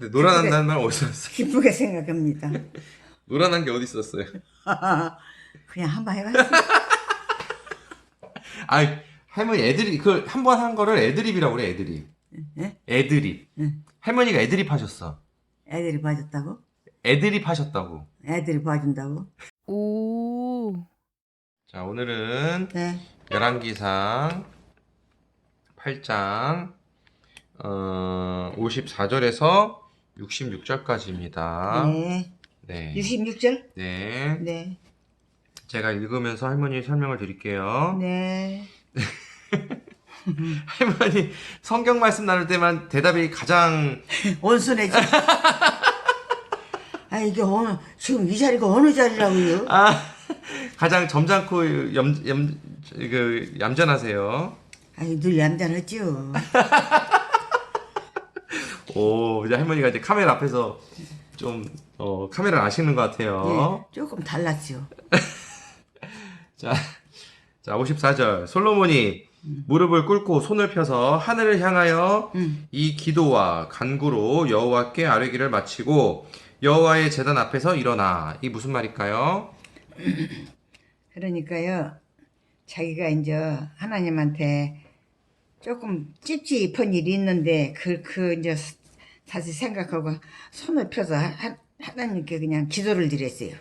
근데 노란한다는 말 어디서 났어요? 기쁘게 생각합니다. 노란한 게 어디 있었어요? 그냥 한번 해봤어요. 아, 할머니 애드립 그 한 번 한 거를 애드립이라고 그래, 애드립. 예? 애드립. 응. 할머니가 애드립 하셨어. 애들이 봐줬다고? 애드립 하셨다고. 애들이 봐준다고? 오. 자, 오늘은 네. 열왕기상 8장 54절에서 66절까지입니다. 네. 네. 66절? 네. 네. 제가 읽으면서 할머니 설명을 드릴게요. 네. 할머니 성경 말씀 나눌 때만 대답이 가장 온순해지. 아, 이게 지금 이 자리가 어느 자리라고요? 가장 점잖고 얌전하세요. 아니, 늘 얌전하죠. 오, 이제 할머니가 이제 카메라 앞에서 좀 카메라를 아시는 것 같아요. 예, 조금 달랐죠. 자, 54절. 솔로몬이 무릎을 꿇고 손을 펴서 하늘을 향하여 이 기도와 간구로 여호와께 아뢰기를 마치고 여호와의 제단 앞에서 일어나. 이 무슨 말일까요? 그러니까요, 자기가 이제 하나님한테 조금 찝찝한 일이 있는데, 이제 다시 생각하고 손을 펴서 하나님께 그냥 기도를 드렸어요.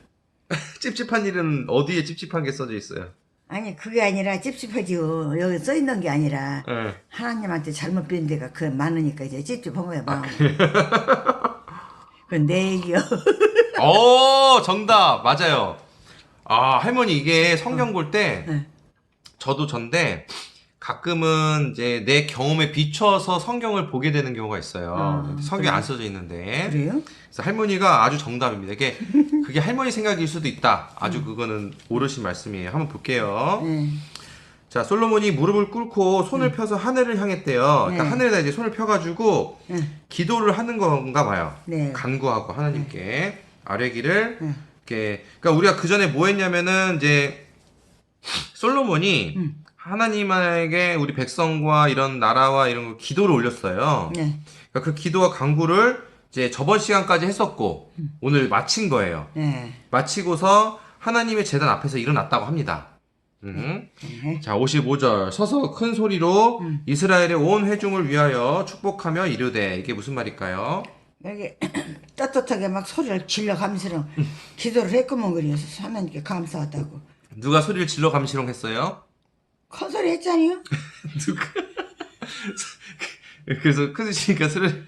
찝찝한 일은 어디에 찝찝한 게 써져 있어요? 아니, 그게 아니라 찝찝하지요. 여기 써 있는 게 아니라, 네. 하나님한테 잘못 빈 데가 많으니까 이제 찝찝한 거야, 마음이. 그건 내 얘기요. 정답 맞아요. 아, 할머니 이게 성경 볼 때 네. 저도 전데 가끔은 이제 내 경험에 비춰서 성경을 보게 되는 경우가 있어요. 성경에 그래요? 안 써져 있는데. 그래요? 그래서 할머니가 아주 정답입니다. 그게 할머니 생각일 수도 있다. 아주 그거는 옳으신 말씀이에요. 한번 볼게요. 네. 자, 솔로몬이 무릎을 꿇고 손을 펴서 하늘을 향했대요. 그러니까 네. 하늘에다 이제 손을 펴가지고 네. 기도를 하는 건가 봐요. 네. 간구하고 하나님께 아뢰기를 네. 이렇게. 그러니까 우리가 그 전에 뭐 했냐면은 이제 솔로몬이 하나님에게 우리 백성과 이런 나라와 이런 거 기도를 올렸어요. 네. 그러니까 그 기도와 간구를 이제 저번 시간까지 했었고 오늘 마친 거예요. 네. 마치고서 하나님의 제단 앞에서 일어났다고 합니다. 네. 자, 55절. 서서 큰 소리로 이스라엘의 온 회중을 위하여 축복하며 이르되. 이게 무슨 말일까요? 여기 떳떳하게 막 소리를 질러가면서 기도를 했구먼. 그래서 하나님께 감사하다고. 누가 소리를 질러 감시롱했어요? 큰 소리 했잖아요. 누가? 그래서 크시니까 소리를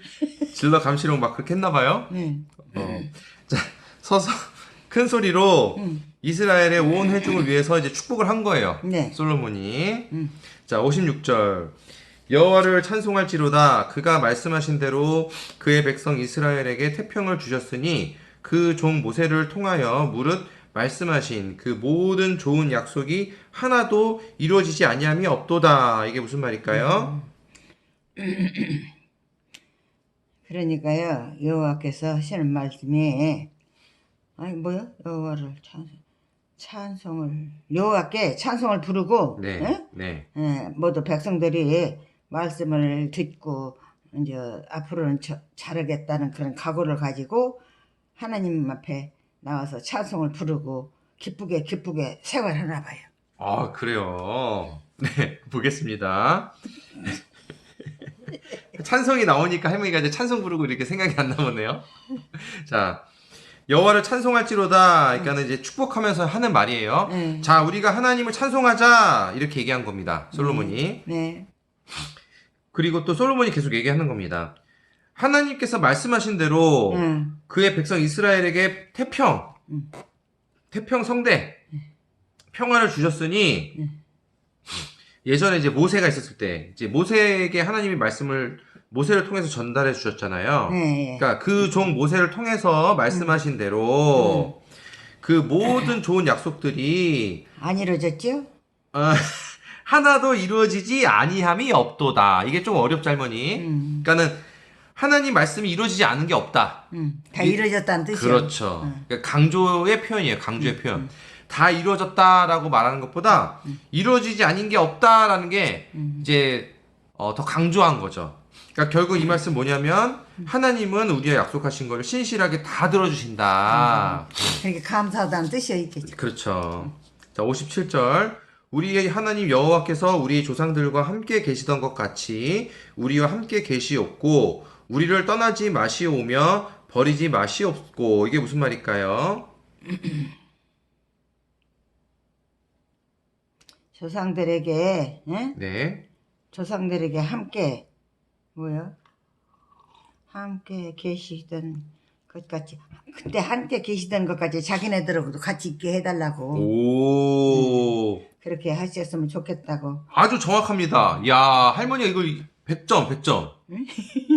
질러 감시롱 막 그렇게 했나봐요? 네. 자, 서서 큰 소리로 이스라엘의 온 회중을 위해서 이제 축복을 한 거예요. 네. 솔로몬이. 자, 56절. 여호와를 찬송할지로다. 그가 말씀하신 대로 그의 백성 이스라엘에게 태평을 주셨으니 그 종 모세를 통하여 무릇 말씀하신 그 모든 좋은 약속이 하나도 이루어지지 아니함이 없도다. 이게 무슨 말일까요? 그러니까요, 여호와께서 하시는 말씀이 여호와를 찬송을 여호와께 찬송을 부르고, 네, 응? 네. 모두 백성들이 말씀을 듣고 이제 앞으로는 잘하겠다는 그런 각오를 가지고 하나님 앞에 나와서 찬송을 부르고 기쁘게 생활하나 봐요. 아, 그래요. 네, 보겠습니다. 찬송이 나오니까 할머니가 이제 찬송 부르고 이렇게 생각이 안 나오네요. 자, 여호와를 찬송할지로다. 그러니까는 이제 축복하면서 하는 말이에요. 네. 자, 우리가 하나님을 찬송하자 이렇게 얘기한 겁니다. 솔로몬이. 네. 그리고 또 솔로몬이 계속 얘기하는 겁니다. 하나님께서 말씀하신 대로 그의 백성 이스라엘에게 태평 성대, 평화를 주셨으니 예전에 이제 모세가 있었을 때 이제 모세에게 하나님이 말씀을 모세를 통해서 전달해 주셨잖아요. 네. 그러니까 그 종 모세를 통해서 말씀하신 대로 그 모든 좋은 약속들이 안 이루어졌죠? 하나도 이루어지지 아니함이 없도다. 이게 좀 어렵죠, 할머니. 그러니까는 하나님 말씀이 이루어지지 않은 게 없다. 다 이루어졌다는 뜻이요. 그렇죠. 그러니까 강조의 표현이에요. 강조의 표현. 다 이루어졌다라고 말하는 것보다 이루어지지 않은 게 없다라는 게 이제 더 강조한 거죠. 그러니까 결국 이 말씀 뭐냐면 하나님은 우리가 약속하신 걸 신실하게 다 들어주신다. 그러니까 감사하다는 뜻이 있겠죠. 그렇죠. 자, 57절. 우리의 하나님 여호와께서 우리 조상들과 함께 계시던 것 같이 우리와 함께 계시옵고 우리를 떠나지 마시오며 버리지 마시옵고. 이게 무슨 말일까요? 조상들에게 예? 네. 조상들에게 함께 뭐요? 함께 계시던 것 같이 그때 함께 계시던 것 같이 자기네들하고도 같이 있게 해달라고 오. 그렇게 하셨으면 좋겠다고. 아주 정확합니다. 야, 할머니가 이거 100점, 100점.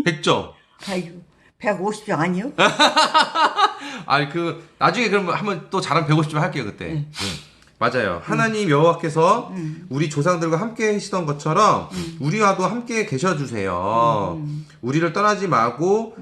100점. 아이고 150점 아니요? 아니, 나중에 그러면 한번 또 잘하면 150점 할게요, 그때. 맞아요. 하나님 여호와께서 우리 조상들과 함께 계시던 것처럼 우리와도 함께 계셔주세요. 우리를 떠나지 마시고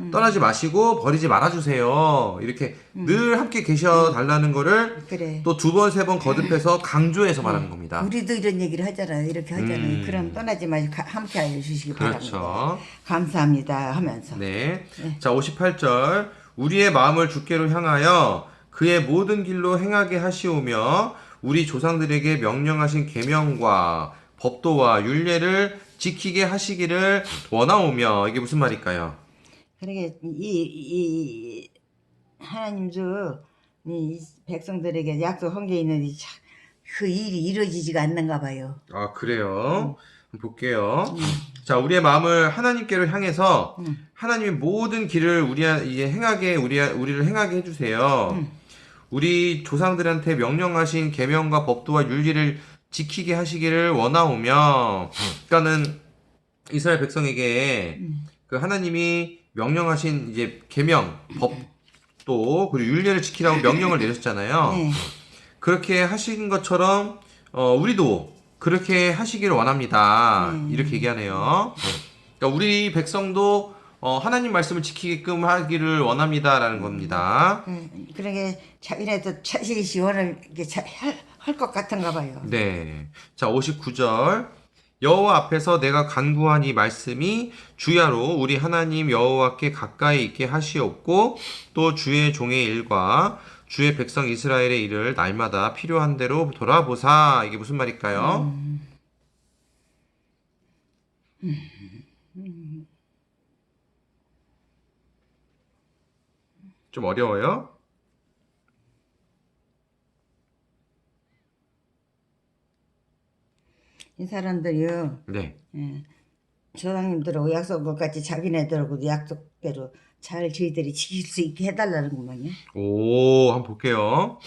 버리지 말아주세요. 이렇게 늘 함께 계셔달라는 거를 그래. 또 2번, 3번 거듭해서 강조해서 말하는 겁니다. 우리도 이런 얘기를 하잖아요. 이렇게 하잖아요. 그럼 떠나지 마시고 함께 알려주시기 바랍니다. 그렇죠. 감사합니다 하면서. 네. 자, 58절. 우리의 마음을 주께로 향하여 그의 모든 길로 행하게 하시오며 우리 조상들에게 명령하신 계명과 법도와 율례를 지키게 하시기를 원하오며. 이게 무슨 말일까요? 그러게 이 하나님도 이 백성들에게 약속한 게 있는데 그 일이 이루어지지가 않는가 봐요. 아, 그래요? 한번 볼게요. 자, 우리의 마음을 하나님께로 향해서 하나님의 모든 길을 우리를 행하게 해주세요. 우리 조상들한테 명령하신 계명과 법도와 윤리를 지키게 하시기를 원하오며. 그러니까는 이스라엘 백성에게 그 하나님이 명령하신 이제 계명, 법도 그리고 윤리를 지키라고 명령을 내렸잖아요. 네. 그렇게 하신 것처럼 우리도 그렇게 하시기를 원합니다. 이렇게 얘기하네요. 그러니까 우리 백성도 하나님 말씀을 지키게끔 하기를 원합니다라는 겁니다. 그러게 자기네도 자신이 원을 할 것 같은가 봐요. 네. 자, 59절. 여호와 앞에서 내가 간구한 이 말씀이 주야로 우리 하나님 여호와께 가까이 있게 하시옵고 또 주의 종의 일과 주의 백성 이스라엘의 일을 날마다 필요한 대로 돌아보사. 이게 무슨 말일까요? 좀 어려워요? 이 사람들이요. 네. 조상님들하고 약속한 것 같이 자기네들하고도 약속대로 잘 저희들이 지킬 수 있게 해달라는 것만요. 오, 한번 볼게요.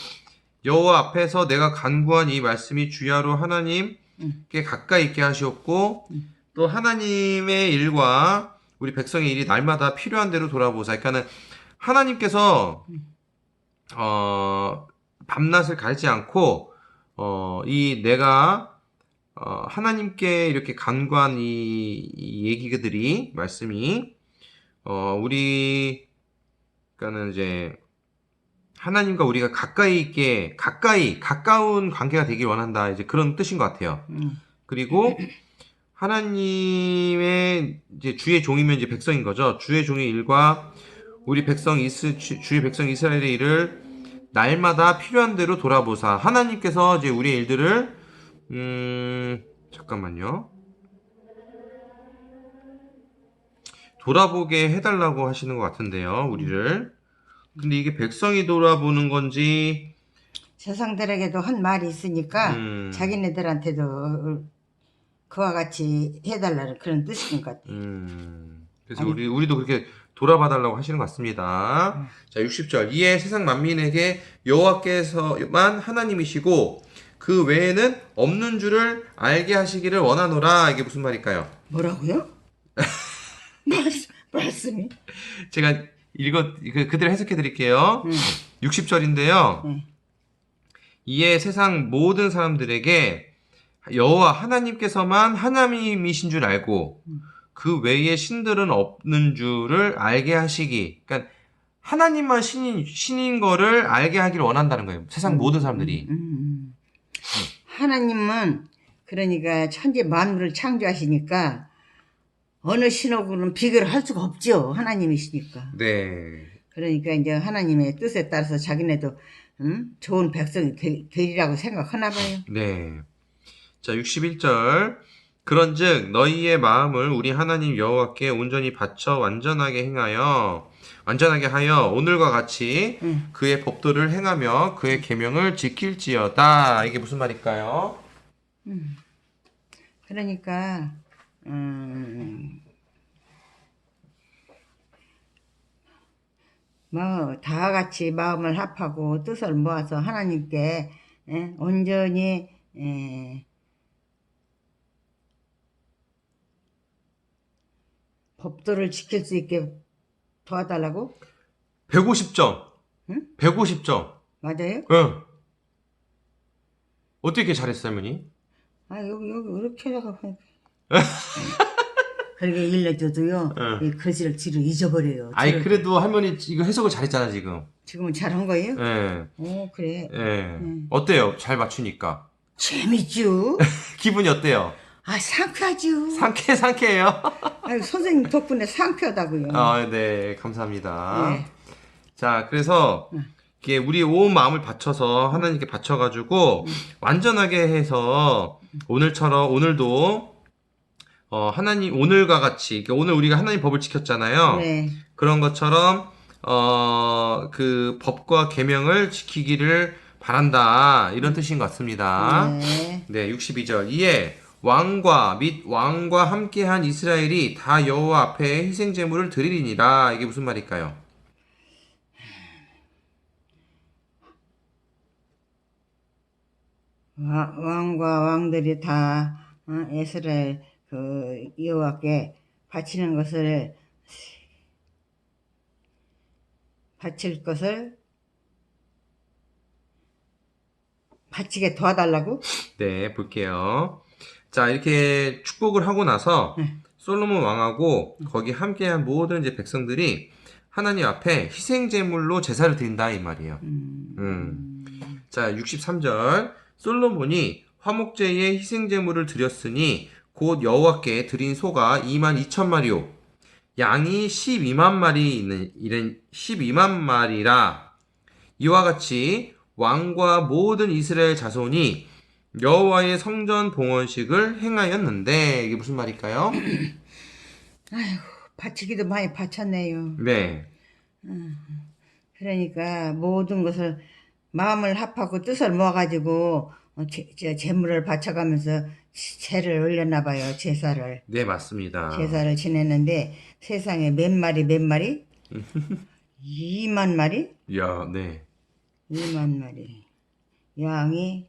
여호와 앞에서 내가 간구한 이 말씀이 주야로 하나님께 가까이 있게 하시옵고 또 하나님의 일과 우리 백성의 일이 날마다 필요한 대로 돌아보사. 그러니까는 하나님께서 밤낮을 가리지 않고 이 내가 하나님께 이렇게 간구한 이 얘기들이 말씀이 그러니까는 이제 하나님과 우리가 가까운 관계가 되길 원한다. 이제 그런 뜻인 것 같아요. 그리고 하나님의 이제 주의 종이면 이제 백성인 거죠. 주의 종의 일과 우리 주의 백성 이스라엘의 일을 날마다 필요한 대로 돌아보사. 하나님께서 이제 우리의 일들을 잠깐만요. 돌아보게 해달라고 하시는 것 같은데요, 우리를. 근데 이게 백성이 돌아보는 건지, 조상들에게도 한 말이 있으니까 자기네들한테도 그와 같이 해달라는 그런 뜻인 것 같아요. 그래서 우리도 그렇게 돌아봐달라고 하시는 것 같습니다. 자, 60절. 이에 세상 만민에게 여호와께서만 하나님이시고 그 외에는 없는 줄을 알게 하시기를 원하노라. 이게 무슨 말일까요? 뭐라고요? 말씀이? 제가 그대로 해석해 드릴게요. 60절인데요. 이에 세상 모든 사람들에게 여호와 하나님께서만 하나님이신 줄 알고 그 외에 신들은 없는 줄을 알게 하시기. 그러니까 하나님만 신인 거를 알게 하기를 원한다는 거예요. 세상 모든 사람들이. 하나님은 그러니까 천지 만물을 창조하시니까 어느 신하고는 비교를 할 수가 없죠. 하나님이시니까. 네. 그러니까 이제 하나님의 뜻에 따라서 자기네도 좋은 백성이 되리라고 생각하나 봐요. 네. 자, 61절. 그런즉 너희의 마음을 우리 하나님 여호와께 온전히 바쳐 완전하게 하여 오늘과 같이 그의 법도를 행하며 그의 계명을 지킬지어다. 이게 무슨 말일까요? 그러니까 뭐 다 같이 마음을 합하고 뜻을 모아서 하나님께 온전히 법도를 지킬 수 있게 도와달라고? 150점. 응? 150점. 맞아요? 응. 어떻게 잘했어요, 할머니? 아 여기 이렇게 해다가 그렇게 일러줘도요. 응. 이 글씨를 뒤로 잊어버려요. 아이, 그래도 할머니 이거 해석을 잘했잖아, 지금. 지금은 잘한 거예요? 예. 오 그래. 예. 어때요? 잘 맞추니까. 재밌죠? 기분이 어때요? 아 상쾌하죠. 상쾌해요? 아유, 선생님 덕분에 상쾌하다고요. 아, 네. 감사합니다. 네. 자, 그래서 이게 우리 온 마음을 바쳐서 하나님께 바쳐가지고 완전하게 해서 오늘도 하나님 오늘과 같이 그러니까 오늘 우리가 하나님 법을 지켰잖아요. 네. 그런 것처럼 그 법과 계명을 지키기를 바란다 이런 뜻인 것 같습니다. 네. 네, 62절. 이에 왕과 함께한 이스라엘이 다 여호와 앞에 희생 제물을 드리리니라. 이게 무슨 말일까요? 왕과 왕들이 다 이스라엘 그 여호와께 바칠 것을 바치게 도와달라고? 네, 볼게요. 자, 이렇게 축복을 하고 나서 솔로몬 왕하고 거기 함께한 모든 이제 백성들이 하나님 앞에 희생 제물로 제사를 드린다 이 말이에요. 자, 63절. 솔로몬이 화목제에 희생 제물을 드렸으니 곧 여호와께 드린 소가 22,000마리요 양이 12만 마리라. 이와 같이 왕과 모든 이스라엘 자손이 여호와의 성전 봉헌식을 행하였는데 이게 무슨 말일까요? 바치기도 많이 바쳤네요. 네. 그러니까 모든 것을 마음을 합하고 뜻을 모아가지고 제물을 바쳐가면서 제를 올렸나 봐요. 제사를 맞습니다. 지냈는데 세상에 몇 마리 2만 마리? 야, 네. 2만 마리 양이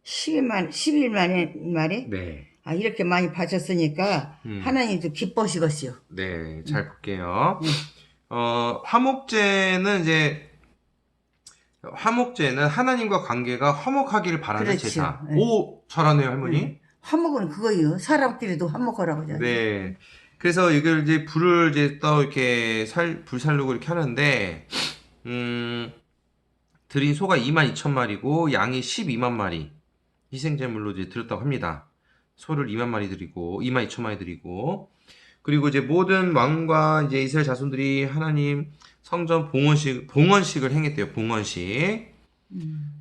11만 마리? 네. 아 이렇게 많이 바쳤으니까 하나님도 기뻐하시겠어요. 네, 잘 볼게요. 화목제는 하나님과 관계가 화목하기를 바라는 그렇죠. 제사. 네. 오, 잘하네요, 할머니. 화목은 그거예요. 사람끼리도 화목하라고 하잖아요. 네. 그래서 이걸 이제 불을 이제 또 이렇게 불살르고 이렇게 하는데, 드린 소가 22,000마리고, 양이 12만 마리. 희생제물로 이제 드렸다고 합니다. 소를 2만 마리 드리고, 22,000마리 드리고, 그리고 이제 모든 왕과 이제 이스라엘 자손들이 하나님 성전 봉헌식을 행했대요. 봉헌식.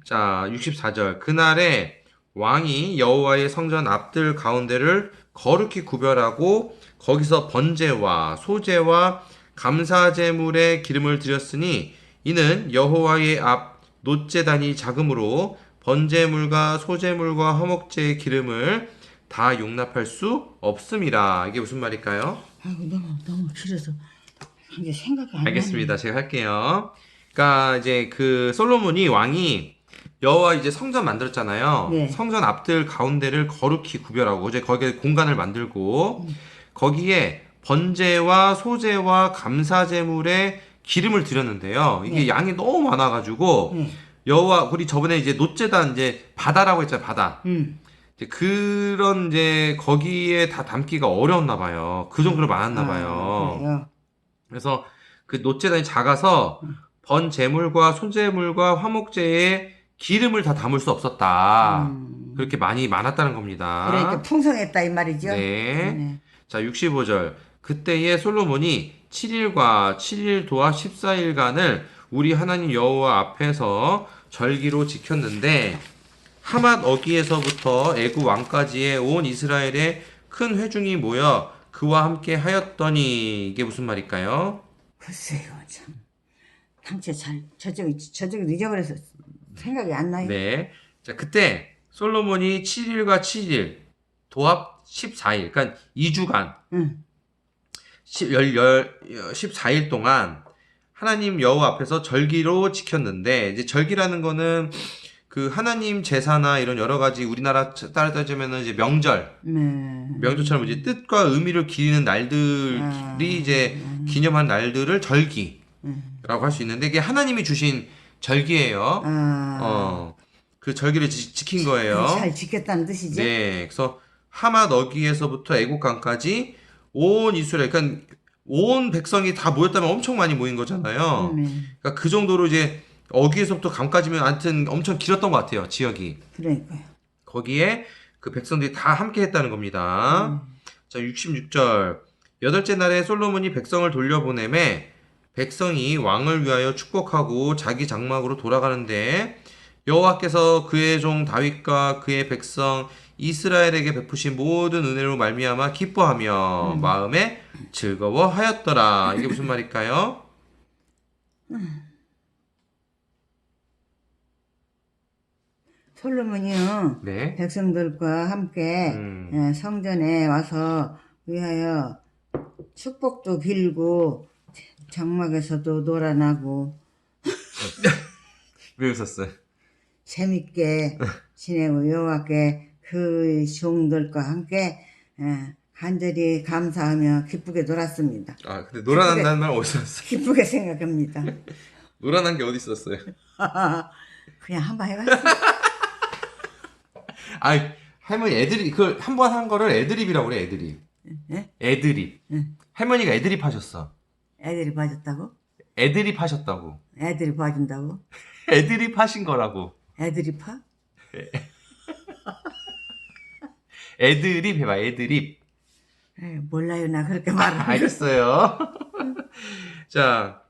자, 64절. 그날에 왕이 여호와의 성전 앞들 가운데를 거룩히 구별하고 거기서 번제와 소제와 감사제물의 기름을 드렸으니 이는 여호와의 앞 놋제단이 작으므로 번제물과 소제물과 화목제의 기름을 다 용납할 수 없음이라. 이게 무슨 말일까요? 아이고 너무 길어서 이제 생각이 안 나네. 알겠습니다. 제가 할게요. 그러니까 이제 그 솔로몬이 왕이 여호와 이제 성전 만들었잖아요. 네. 성전 앞들 가운데를 거룩히 구별하고 이제 거기에 공간을 만들고 거기에 번제와 소제와 감사제물에 기름을 드렸는데요. 이게 양이 너무 많아가지고 여호와 우리 저번에 이제 놋제단 이제 바다라고 했잖아요. 바다. 이제 그런 이제 거기에 다 담기가 어려웠나 봐요. 그 정도로 많았나 봐요. 그래요? 그래서 그 놋제단이 작아서 번제물과 소제물과 화목제에 기름을 다 담을 수 없었다. 그렇게 많았다는 겁니다. 그러니까 풍성했다 이 말이죠. 네. 자, 65절. 그때에 솔로몬이 7일과 7일 도합 14일간을 우리 하나님 여호와 앞에서 절기로 지켰는데 하맛 어기에서부터 애굽 왕까지의 온 이스라엘의 큰 회중이 모여 그와 함께 하였더니 이게 무슨 말일까요? 글쎄요, 참. 당최 저쪽이 잊어버려서 생각이 안 나요. 네. 자, 그때 솔로몬이 7일과 7일 도합 14일, 그러니까 2주간 응. 14일 동안 하나님 여호와 앞에서 절기로 지켰는데 이제 절기라는 거는 그 하나님 제사나 이런 여러 가지 우리나라 따라 따지면은 이제 명절처럼 이제 뜻과 의미를 기리는 날들이 이제 기념한 날들을 절기라고 할 수 있는데 이게 하나님이 주신 절기예요. 그 절기를 지킨 거예요. 잘 지켰다는 뜻이지? 네, 그래서 하맛 어기에서부터 애국강까지 온 이스라엘, 그러니까 온 백성이 다 모였다면 엄청 많이 모인 거잖아요. 그러니까 그 정도로 이제 어기에서부터 감까지면 하여튼 엄청 길었던 것 같아요, 지역이. 그러니까요. 거기에 그 백성들이 다 함께 했다는 겁니다. 자, 66절. 여덟째 날에 솔로몬이 백성을 돌려보내매 백성이 왕을 위하여 축복하고 자기 장막으로 돌아가는데 여호와께서 그의 종 다윗과 그의 백성 이스라엘에게 베푸신 모든 은혜로 말미암아 기뻐하며 마음에 즐거워하였더라. 이게 무슨 말일까요? 솔로몬이요. 네. 백성들과 함께 성전에 와서 위하여 축복도 빌고 장막에서도 놀아나고 왜 웃었어요? 재밌게 지내고 여호와께 그 종들과 함께 간절히 감사하며 기쁘게 놀았습니다. 아, 근데 놀아난다는 말 어디서 났어요? 기쁘게 생각합니다. 놀아난 게 어디 있었어요? 그냥 한번 해봤어. 아이, 할머니 애드립, 그걸 한 번 한 거를 애드립이라고 그래, 애드립. 예? 애드립. 할머니가 애드립 하셨어. 애들이 봐줬다고? 애드립 하셨다고. 애들이 봐준다고? 애드립 하신 거라고. 애들이 파? 애드립 해봐, 애드립. 에이, 몰라요, 나 그렇게 말을. 알겠어요. 자,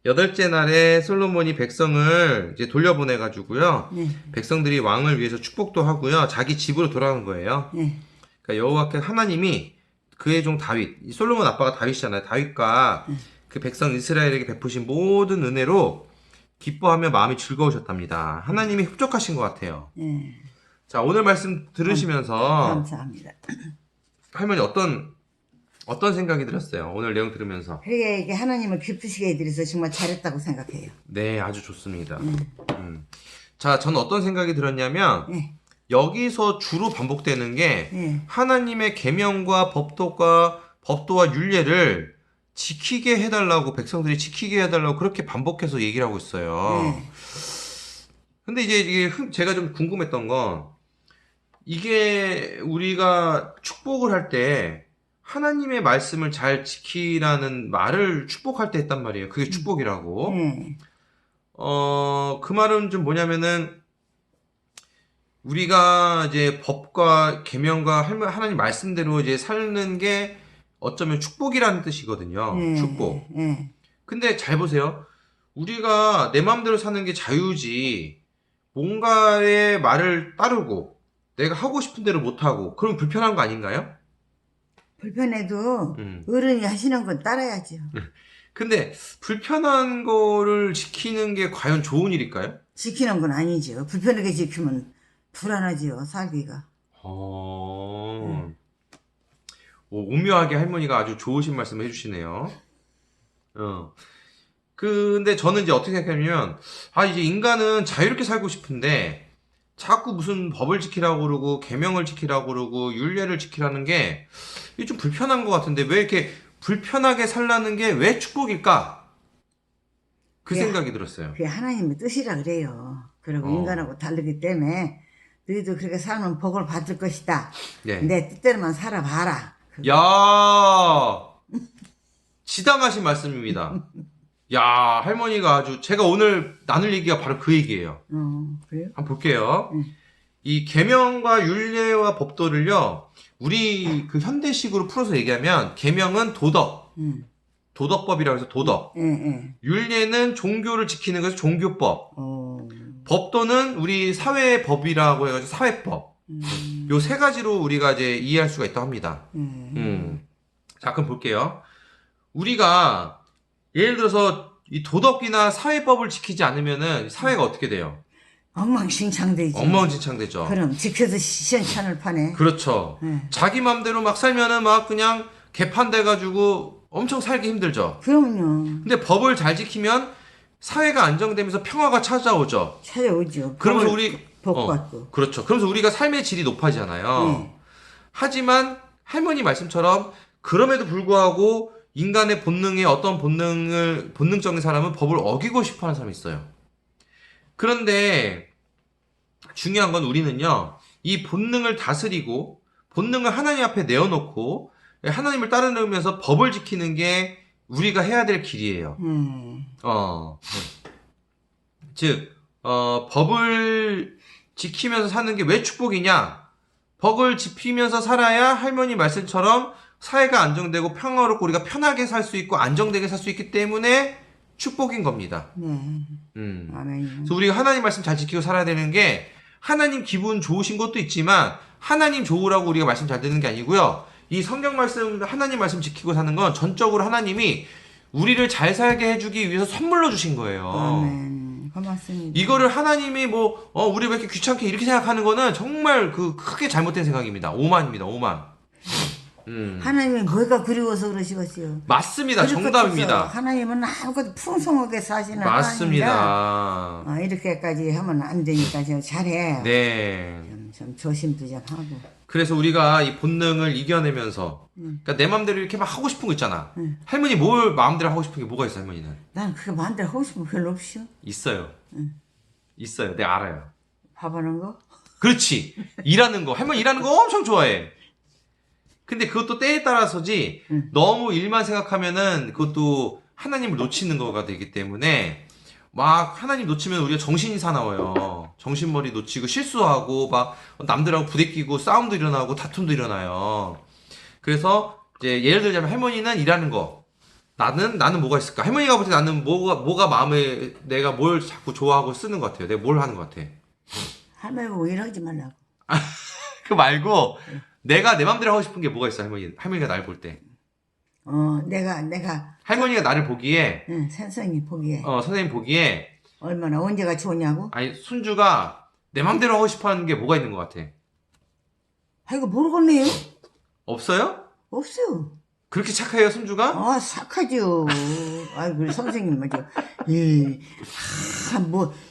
여덟째 날에 솔로몬이 백성을 이제 돌려보내가지고요. 네. 백성들이 왕을 위해서 축복도 하고요. 자기 집으로 돌아간 거예요. 네. 그러니까 여호와께 하나님이 그의 종 다윗, 이 솔로몬 아빠가 다윗이잖아요. 다윗과 그 백성 이스라엘에게 베푸신 모든 은혜로 기뻐하며 마음이 즐거우셨답니다. 하나님이 흡족하신 것 같아요. 네. 자, 오늘 말씀 들으시면서 감사합니다. 할머니 어떤 생각이 들었어요? 오늘 내용 들으면서. 그게 이게 하나님을 기쁘시게 해드려서 정말 잘했다고 생각해요. 네, 아주 좋습니다. 자, 저는 어떤 생각이 들었냐면 네. 여기서 주로 반복되는 게 네. 하나님의 계명과 법도와 율례를 지키게 해달라고 백성들이 지키게 해달라고 그렇게 반복해서 얘기를 하고 있어요. 네. 근데 이제 이게 제가 좀 궁금했던 건 이게 우리가 축복을 할 때 하나님의 말씀을 잘 지키라는 말을 축복할 때 했단 말이에요. 그게 축복이라고. 네. 그 말은 좀 뭐냐면은 우리가 이제 법과 계명과 하나님 말씀대로 이제 사는 게 어쩌면 축복이라는 뜻이거든요. 네. 축복. 네. 근데 잘 보세요. 우리가 내 마음대로 사는 게 자유지 뭔가의 말을 따르고 내가 하고 싶은 대로 못하고 그럼 불편한 거 아닌가요? 불편해도 어른이 하시는 건 따라야죠. 근데 불편한 거를 지키는 게 과연 좋은 일일까요? 지키는 건 아니죠. 불편하게 지키면 불안하지요, 살기가. 오, 오묘하게 할머니가 아주 좋으신 말씀을 해주시네요. 근데 저는 이제 어떻게 생각하냐면, 이제 인간은 자유롭게 살고 싶은데, 자꾸 무슨 법을 지키라고 그러고, 계명을 지키라고 그러고, 율례를 지키라는 게, 이게 좀 불편한 것 같은데, 왜 이렇게 불편하게 살라는 게 왜 축복일까? 그 예. 생각이 들었어요. 그게 하나님의 뜻이라 그래요. 그리고 인간하고 다르기 때문에 너희도 그렇게 살면 복을 받을 것이다. 네. 내 뜻대로만 살아봐라. 야, 지당하신 말씀입니다. 야, 할머니가 아주 제가 오늘 나눌 얘기가 바로 그 얘기예요. 그래요? 한번 볼게요. 이 계명과 율례와 법도를요, 우리 그 현대식으로 풀어서 얘기하면 계명은 도덕, 도덕법이라고 해서 도덕. 율례는 종교를 지키는 것에서 종교법. 법도는 우리 사회법이라고 해가지고 사회법. 요 세 가지로 우리가 이제 이해할 수가 있다고 합니다. 자, 그럼 볼게요. 우리가 예를 들어서 이 도덕이나 사회법을 지키지 않으면은 사회가 어떻게 돼요? 엉망진창되지. 엉망진창되죠. 그럼 지켜도 시원찮을 판에. 그렇죠. 자기 맘대로 막 살면은 막 그냥 개판돼가지고 엄청 살기 힘들죠. 그럼요. 근데 법을 잘 지키면 사회가 안정되면서 평화가 찾아오죠. 찾아오죠. 그러면서 법을 우리 복받고. 그렇죠. 그러면서 우리가 삶의 질이 높아지잖아요. 네. 하지만 할머니 말씀처럼 그럼에도 불구하고 인간의 본능에 어떤 본능적인 사람은 법을 어기고 싶어하는 사람이 있어요. 그런데 중요한 건 우리는요, 이 본능을 다스리고 본능을 하나님 앞에 내어놓고 하나님을 따르면서 법을 지키는 게 우리가 해야 될 길이에요. 즉, 법을 지키면서 사는 게 왜 축복이냐? 법을 지키면서 살아야 할머니 말씀처럼 사회가 안정되고 평화롭고 우리가 편하게 살 수 있고 안정되게 살 수 있기 때문에 축복인 겁니다. 네. 아멘. 그래서 우리가 하나님 말씀 잘 지키고 살아야 되는 게 하나님 기분 좋으신 것도 있지만 하나님 좋으라고 우리가 말씀 잘 듣는 게 아니고요. 이 성경 말씀, 하나님 말씀 지키고 사는 건 전적으로 하나님이 우리를 잘 살게 해주기 위해서 선물로 주신 거예요. 아멘. 고맙습니다. 이거를 하나님이 우리 왜 이렇게 귀찮게 이렇게 생각하는 거는 정말 크게 잘못된 생각입니다. 오만입니다. 오만. 하나님이 뭐가 그리워서 그러시겠어요. 맞습니다. 그럴 것 정답입니다. 없어. 하나님은 아무것도 풍성하게 사시는 맞습니다. 하나님이라 이렇게까지 하면 안 되니까 좀 잘해. 네. 좀 조심도 좀 하고. 그래서 우리가 이 본능을 이겨내면서, 그러니까 내 마음대로 이렇게 막 하고 싶은 거 있잖아. 할머니 뭘 마음대로 하고 싶은 게 뭐가 있어, 할머니는? 난 그거 마음대로 하고 싶으면 별로 없어. 있어요. 있어요. 내가 알아요. 밥하는 거? 그렇지. 일하는 거. 할머니 일하는 거 엄청 좋아해. 근데 그것도 때에 따라서지, 너무 일만 생각하면은 그것도 하나님을 놓치는 거가 되기 때문에, 막 하나님 놓치면 우리가 정신이 사나워요. 정신머리 놓치고 실수하고 막 남들하고 부대끼고 싸움도 일어나고 다툼도 일어나요. 그래서 이제 예를 들자면 할머니는 일하는 거. 나는 뭐가 있을까? 할머니가 볼 때 나는 뭐가 마음에 내가 뭘 자꾸 좋아하고 쓰는 것 같아요. 내가 뭘 하는 것 같아. 할머니 보고 일하지 말라고. 그 말고 내가 내 맘대로 하고 싶은 게 뭐가 있어, 할머니가 날 볼 때. 내가 할머니가 나를 보기에, 선생님 보기에 선생님 보기에, 얼마나 언제가 좋냐고? 아니, 손주가 내 맘대로 하고 싶어 하는 게 뭐가 있는 것 같아? 아이고 모르겠네요. 없어요? 없어요. 그렇게 착해요, 손주가? 착하죠. 아이고 선생님 맞아.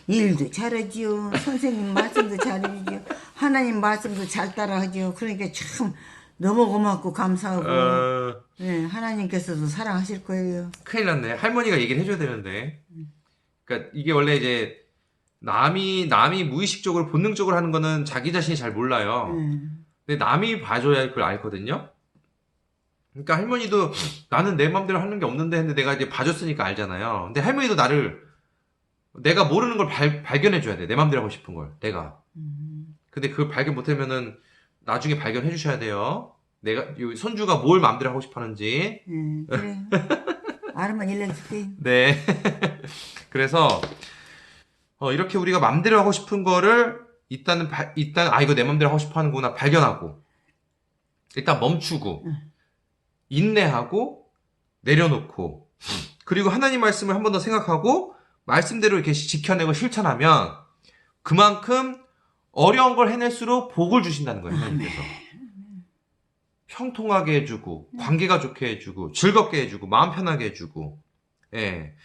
일도 잘하지요. 선생님 말씀도 잘해주죠. 하나님 말씀도 잘 따라하죠. 그러니까 참 너무 고맙고 감사하고. 하나님께서도 사랑하실 거예요. 큰일 났네. 할머니가 얘기를 해줘야 되는데. 그러니까 이게 원래 이제 남이 무의식적으로 본능적으로 하는 거는 자기 자신이 잘 몰라요. 근데 남이 봐줘야 그걸 알거든요. 그러니까 할머니도 나는 내 맘대로 하는 게 없는데 했는데 내가 이제 봐줬으니까 알잖아요. 근데 할머니도 내가 모르는 걸 발견해줘야 돼. 내 맘대로 하고 싶은 걸. 내가. 근데 그걸 발견 못하면은 나중에 발견해 주셔야 돼요. 손주가 뭘 맘대로 하고 싶어 하는지. 그래. 알으면 일러줄게. 네. 그래서, 이렇게 우리가 맘대로 하고 싶은 거를 일단, 이거 내 맘대로 하고 싶어 하는구나 발견하고, 일단 멈추고, 인내하고, 내려놓고, 그리고 하나님 말씀을 한 번 더 생각하고, 말씀대로 이렇게 지켜내고 실천하면, 그만큼 어려운 걸 해낼수록 복을 주신다는 거예요, 하나님께서. 형통하게 해주고, 관계가 좋게 해주고, 즐겁게 해주고, 마음 편하게 해주고, 예.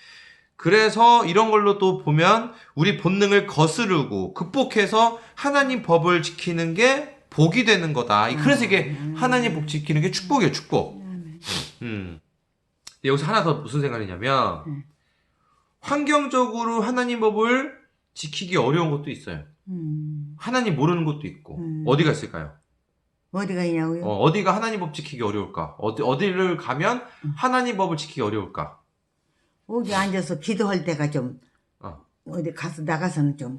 그래서 이런 걸로 또 보면 우리 본능을 거스르고 극복해서 하나님 법을 지키는 게 복이 되는 거다. 그래서 이게 하나님 법 지키는 게 축복이에요, 축복. 여기서 하나 더 무슨 생각이냐면, 환경적으로 하나님 법을 지키기 어려운 것도 있어요. 하나님 모르는 것도 있고. 어디가 있을까요? 어디가 있냐고요? 어디가 하나님 법 지키기 어려울까? 어디를 가면 하나님 법을 지키기 어려울까? 어디 앉아서 기도할 때가 좀 어디 나가서는 좀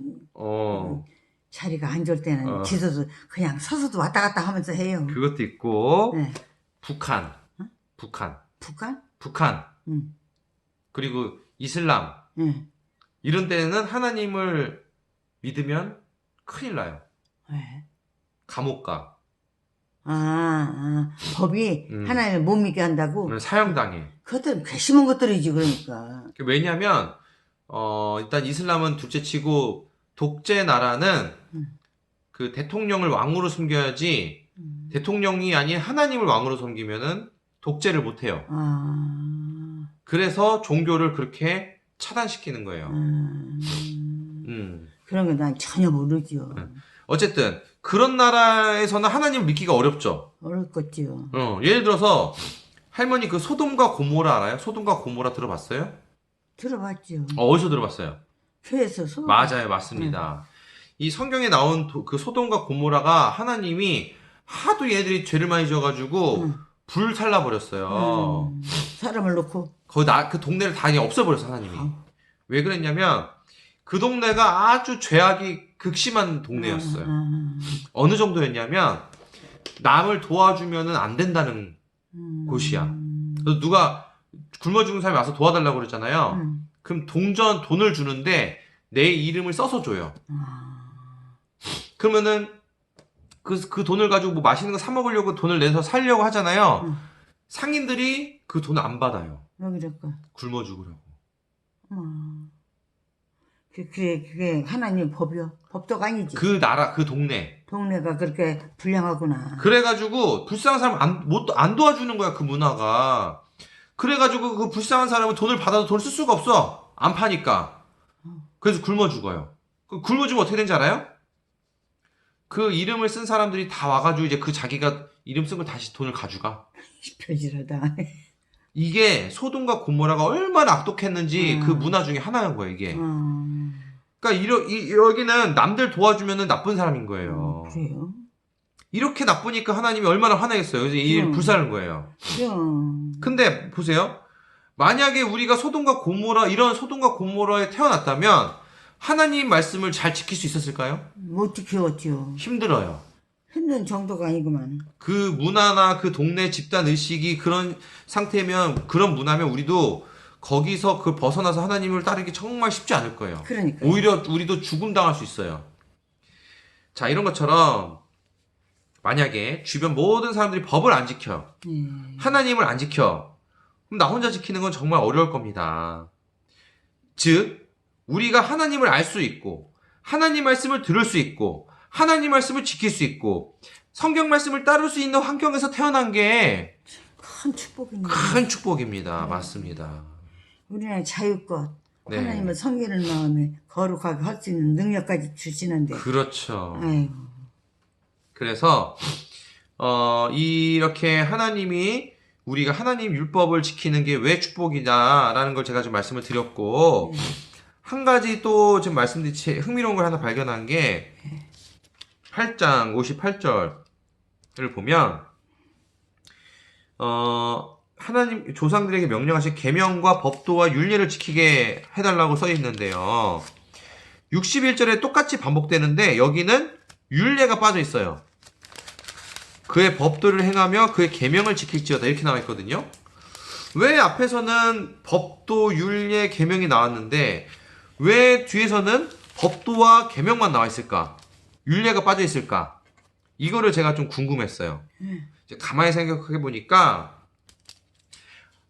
자리가 안 좋을 때는 지도도 그냥 서서도 왔다 갔다 하면서 해요. 그것도 있고 네. 북한, 어? 북한, 북한? 북한 응. 그리고 이슬람 네. 이런 데는 하나님을 믿으면 큰일 나요. 왜? 감옥 가. 법이 하나님을 못 믿게 한다고? 사형당해. 그것들은 괘씸한 것들이지, 그러니까. 왜냐하면 일단 이슬람은 둘째치고 독재 나라는 그 대통령을 왕으로 섬겨야지 대통령이 아닌 하나님을 왕으로 섬기면은 독재를 못 해요. 그래서 종교를 그렇게 차단시키는 거예요. 그런 거 난 전혀 모르죠. 어쨌든 그런 나라에서는 하나님을 믿기가 어렵죠. 어렵겠지요. 예를 들어서 할머니 그 소돔과 고모라 알아요? 소돔과 고모라 들어봤어요? 들어봤죠. 어디서 들어봤어요? 교회에서 소 맞아요, 맞습니다. 이 성경에 나온 그 소돔과 고모라가 하나님이 하도 얘들이 죄를 많이 지어가지고 불 살라버렸어요. 사람을 놓고. 그 동네를 다 그냥 없애버렸어, 하나님이. 왜 그랬냐면 그 동네가 아주 죄악이 극심한 동네였어요. 어느 정도였냐면 남을 도와주면은 안 된다는 곳이야. 그래서 누가 굶어 죽은 사람이 와서 도와달라고 그랬잖아요. 그럼 돈을 주는데 내 이름을 써서 줘요. 그러면은 그 돈을 가지고 뭐 맛있는 거 사 먹으려고 돈을 내서 살려고 하잖아요. 상인들이 그 돈을 안 받아요. 왜 그럴까? 굶어 죽으려고. 그게 하나님 법이요. 법도가 아니지. 그 나라, 그 동네. 동네가 그렇게 불량하구나. 그래가지고 불쌍한 사람 안 도와주는 거야, 그 문화가. 그래가지고 그 불쌍한 사람은 돈을 받아도 돈을 쓸 수가 없어. 안 파니까. 그래서 굶어 죽어요. 굶어 죽으면 어떻게 되는지 알아요? 그 이름을 쓴 사람들이 다 와가지고 이제 그 자기가 이름 쓴 걸 다시 돈을 가져가. 표지라다. 이게 소돔과 고모라가 얼마나 악독했는지 그 문화 중에 하나인 거예요, 이게. 그러니까 여기는 남들 도와주면은 나쁜 사람인 거예요. 그래요? 이렇게 나쁘니까 하나님이 얼마나 화나겠어요. 그래서 이 일을 불사르는 거예요. 근데 보세요. 만약에 우리가 이런 소돔과 고모라에 태어났다면 하나님 말씀을 잘 지킬 수 있었을까요? 못 지켰죠. 힘들어요. 힘든 정도가 아니구만. 그 문화나 그 동네 집단 의식이 그런 상태면, 그런 문화면 우리도 거기서 그 벗어나서 하나님을 따르기 정말 쉽지 않을 거예요. 그러니까. 오히려 우리도 죽음 당할 수 있어요. 자, 이런 것처럼 만약에 주변 모든 사람들이 법을 안 지켜, 하나님을 안 지켜, 그럼 나 혼자 지키는 건 정말 어려울 겁니다. 즉, 우리가 하나님을 알 수 있고, 하나님 말씀을 들을 수 있고, 하나님 말씀을 지킬 수 있고, 성경 말씀을 따를 수 있는 환경에서 태어난 게 큰 축복입니다. 큰 축복입니다. 맞습니다. 우리는 자유껏 네. 하나님을 섬기는 마음에 거룩하게 할 수 있는 능력까지 주시는데. 그렇죠. 아이고. 그래서 이렇게 하나님이 우리가 하나님 율법을 지키는 게 왜 축복이다라는 걸 제가 좀 말씀을 드렸고, 한 가지 또 지금 말씀드린 흥미로운 걸 하나 발견한 게 8장 58절을 보면 하나님 조상들에게 명령하신 계명과 법도와 율례를 지키게 해달라고 써 있는데요. 61절에 똑같이 반복되는데 여기는 율례가 빠져 있어요. 그의 법도를 행하며 그의 계명을 지킬지어다 이렇게 나와 있거든요. 왜 앞에서는 법도, 율례, 계명이 나왔는데 왜 뒤에서는 법도와 계명만 나와 있을까? 율례가 빠져 있을까? 이거를 제가 좀 궁금했어요. 이제 가만히 생각해 보니까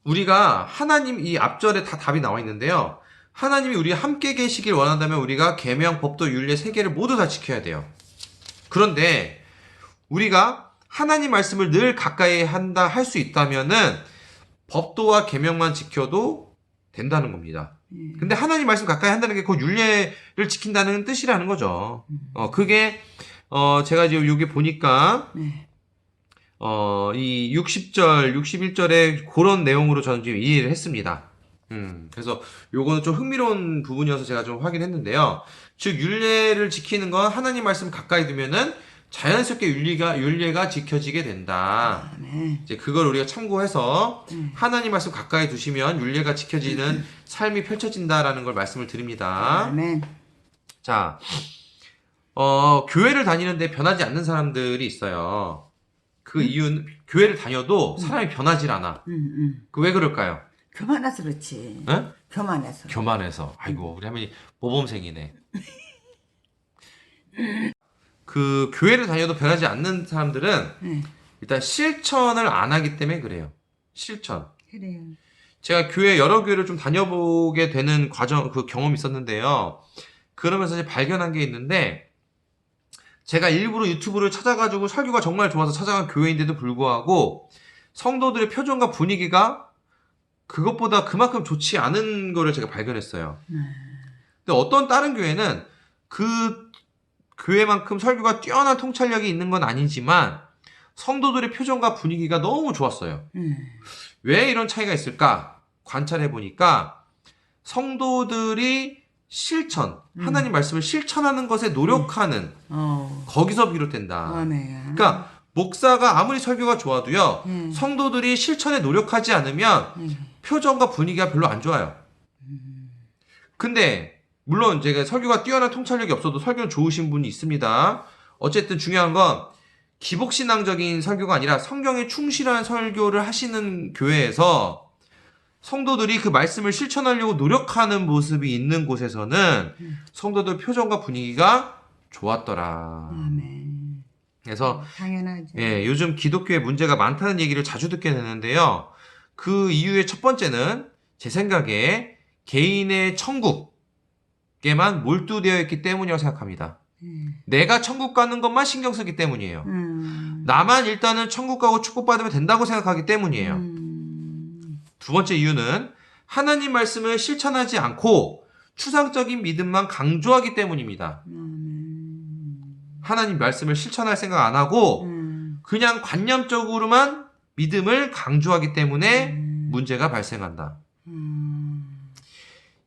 우리가 하나님, 이 앞절에 다 답이 나와 있는데요. 하나님이 우리가 함께 계시길 원한다면 우리가 계명, 법도, 율례 세 개를 모두 다 지켜야 돼요. 그런데 우리가 하나님 말씀을 늘 가까이 할 수 있다면은 법도와 계명만 지켜도 된다는 겁니다. 근데 하나님 말씀 가까이 한다는 게 그 율례를 지킨다는 뜻이라는 거죠. 그게 제가 지금 여기 보니까 이 60절, 61절에 그런 내용으로 저는 지금 이해를 했습니다. 그래서 요거는 좀 흥미로운 부분이어서 제가 좀 확인했는데요. 즉 율례를 지키는 건 하나님 말씀 가까이 두면은 자연스럽게 율례가 지켜지게 된다. 이제 그걸 우리가 참고해서 하나님 말씀 가까이 두시면 율례가 지켜지는 삶이 펼쳐진다라는 걸 말씀을 드립니다. 아멘. 자, 교회를 다니는데 변하지 않는 사람들이 있어요. 그 이유는 교회를 다녀도 사람이 변하질 않아. 그 왜 그럴까요? 교만해서 그렇지. 에? 교만해서. 교만해서. 아이고, 우리 할머니 모범생이네. 그 교회를 다녀도 변하지 않는 사람들은 일단 실천을 안 하기 때문에 그래요. 실천. 그래요. 제가 여러 교회를 좀 다녀보게 되는 그 경험이 있었는데요. 그러면서 이제 발견한 게 있는데, 제가 일부러 유튜브를 찾아가지고 설교가 정말 좋아서 찾아간 교회인데도 불구하고, 성도들의 표정과 분위기가 그것보다 그만큼 좋지 않은 거를 제가 발견했어요. 근데 어떤 다른 교회는 그 교회만큼 설교가 뛰어난 통찰력이 있는 건 아니지만 성도들의 표정과 분위기가 너무 좋았어요. 왜 이런 차이가 있을까? 관찰해 보니까 성도들이 하나님 말씀을 실천하는 것에 노력하는 거기서 비롯된다. 그러니까 목사가 아무리 설교가 좋아도요, 성도들이 실천에 노력하지 않으면 표정과 분위기가 별로 안 좋아요. 근데 물론 제가 설교가 뛰어난 통찰력이 없어도 설교는 좋으신 분이 있습니다. 어쨌든 중요한 건 기복신앙적인 설교가 아니라 성경에 충실한 설교를 하시는 교회에서 성도들이 그 말씀을 실천하려고 노력하는 모습이 있는 곳에서는 성도들 표정과 분위기가 좋았더라. 아멘. 그래서 당연하죠. 요즘 기독교에 문제가 많다는 얘기를 자주 듣게 되는데요. 그 이유의 첫 번째는 제 생각에 개인의 천국에만 몰두되어 있기 때문이라고 생각합니다. 내가 천국 가는 것만 신경 쓰기 때문이에요. 나만 일단은 천국 가고 축복받으면 된다고 생각하기 때문이에요. 두 번째 이유는 하나님 말씀을 실천하지 않고 추상적인 믿음만 강조하기 때문입니다. 하나님 말씀을 실천할 생각 안 하고 그냥 관념적으로만 믿음을 강조하기 때문에 문제가 발생한다.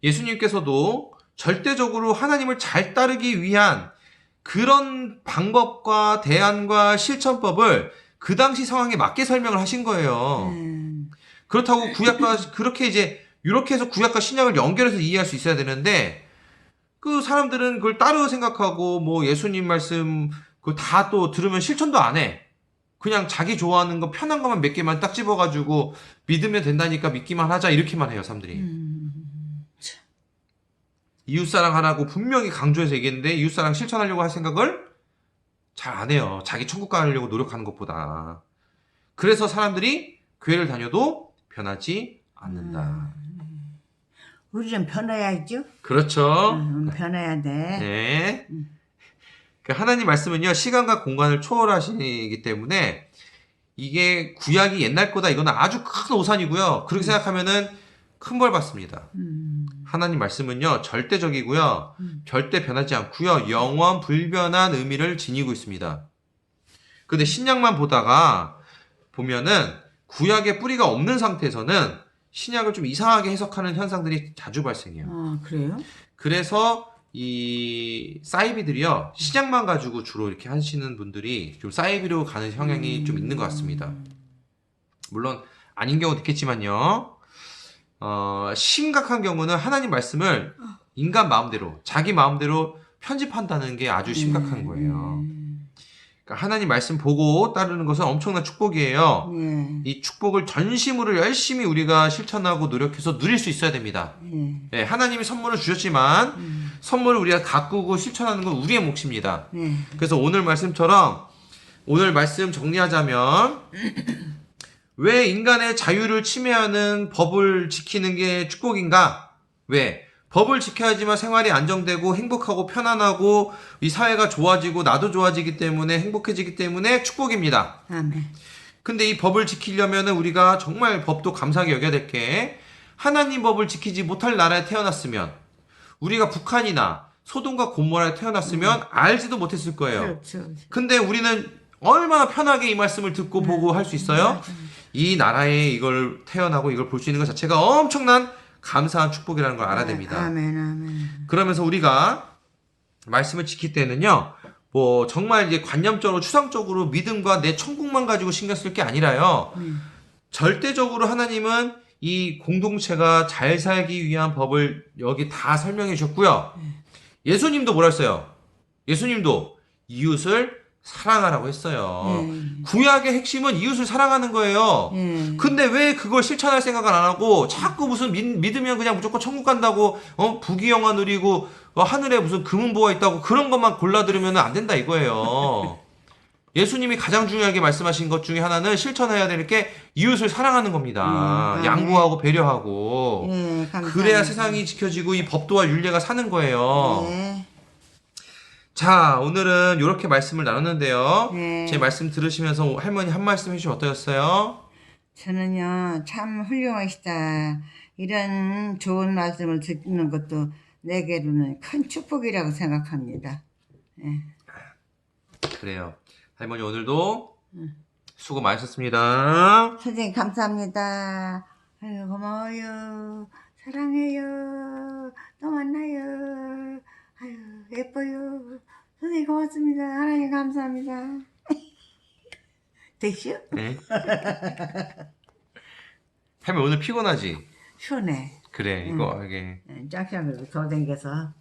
예수님께서도 절대적으로 하나님을 잘 따르기 위한 그런 방법과 대안과 실천법을 그 당시 상황에 맞게 설명을 하신 거예요. 그렇다고 그렇게 해서 구약과 신약을 연결해서 이해할 수 있어야 되는데, 그 사람들은 그걸 따로 생각하고, 뭐 예수님 말씀, 그거 다 또 들으면 실천도 안 해. 그냥 자기 좋아하는 거 편한 것만 몇 개만 딱 집어가지고 믿으면 된다니까 믿기만 하자, 이렇게만 해요, 사람들이. 이웃사랑 하라고 분명히 강조해서 얘기했는데 이웃사랑 실천하려고 할 생각을 잘 안 해요. 자기 천국 가려고 노력하는 것보다. 그래서 사람들이 교회를 다녀도 변하지 않는다. 우리는 변해야죠. 그렇죠. 변해야 돼. 네. 그러니까 하나님 말씀은요, 시간과 공간을 초월하시기 때문에 이게 구약이 옛날 거다, 이건 아주 큰 오산이고요. 그렇게 생각하면은 큰 벌 받습니다. 하나님 말씀은요, 절대적이고요, 절대 변하지 않고요, 영원 불변한 의미를 지니고 있습니다. 근데 신약만 보면은 구약의 뿌리가 없는 상태에서는 신약을 좀 이상하게 해석하는 현상들이 자주 발생해요. 아, 그래요? 그래서 이 사이비들이요, 신약만 가지고 주로 이렇게 하시는 분들이 좀 사이비로 가는 성향이 좀 있는 것 같습니다. 물론 아닌 경우도 있겠지만요. 심각한 경우는 하나님 말씀을 인간 마음대로, 자기 마음대로 편집한다는 게 아주 심각한 거예요. 그러니까 하나님 말씀 보고 따르는 것은 엄청난 축복이에요. 이 축복을 전심으로 열심히 우리가 실천하고 노력해서 누릴 수 있어야 됩니다. 네, 하나님이 선물을 주셨지만 선물을 우리가 가꾸고 실천하는 건 우리의 몫입니다. 그래서 오늘 말씀처럼, 오늘 말씀 정리하자면, 왜 인간의 자유를 침해하는 법을 지키는 게 축복인가? 왜? 법을 지켜야지만 생활이 안정되고 행복하고 편안하고 이 사회가 좋아지고 나도 좋아지기 때문에 행복해지기 때문에 축복입니다. 아멘. 근데 이 법을 지키려면 우리가 정말 법도 감사하게 여겨야 될 게, 하나님 법을 지키지 못할 나라에 태어났으면, 우리가 북한이나 소돔과 고모라에 태어났으면 알지도 못했을 거예요. 그렇죠. 근데 우리는 얼마나 편하게 이 말씀을 듣고 보고 할 수 있어요? 이 나라에 이걸 태어나고 이걸 볼 수 있는 것 자체가 엄청난 감사한 축복이라는 걸 알아야 됩니다. 아멘, 아멘. 그러면서 우리가 말씀을 지킬 때는요, 뭐 정말 이제 관념적으로 추상적으로 믿음과 내 천국만 가지고 신경 쓸 게 아니라요, 절대적으로 하나님은 이 공동체가 잘 살기 위한 법을 여기 다 설명해 주셨고요. 예수님도 뭐라 했어요? 예수님도 이웃을 사랑하라고 했어요. 예. 구약의 핵심은 이웃을 사랑하는 거예요. 예. 근데 왜 그걸 실천할 생각을 안 하고 자꾸 무슨 믿으면 그냥 무조건 천국 간다고 부귀영화 누리고 하늘에 무슨 금은보가 있다고 그런 것만 골라 들으면 안 된다 이거예요. 예수님이 가장 중요하게 말씀하신 것 중에 하나는 실천해야 될 게 이웃을 사랑하는 겁니다. 양보하고 배려하고 예, 감사합니다. 그래야 세상이 지켜지고 이 법도와 율례가 사는 거예요. 예. 자, 오늘은 이렇게 말씀을 나눴는데요. 네. 제 말씀 들으시면서 할머니 한 말씀 해주시면 어떠셨어요? 저는요, 참 훌륭하시다. 이런 좋은 말씀을 듣는 것도 내게로는 큰 축복이라고 생각합니다. 예. 그래요. 할머니 오늘도 수고 많으셨습니다. 선생님, 감사합니다. 아유, 고마워요. 사랑해요. 또 만나요. 아유, 예뻐요. 선생님, 고맙습니다. 하나님, 감사합니다. 됐죠? 네. 할머니 오늘 피곤하지? 시원해. 그래, 이거 이게. 짝짝이 더 댕겨서.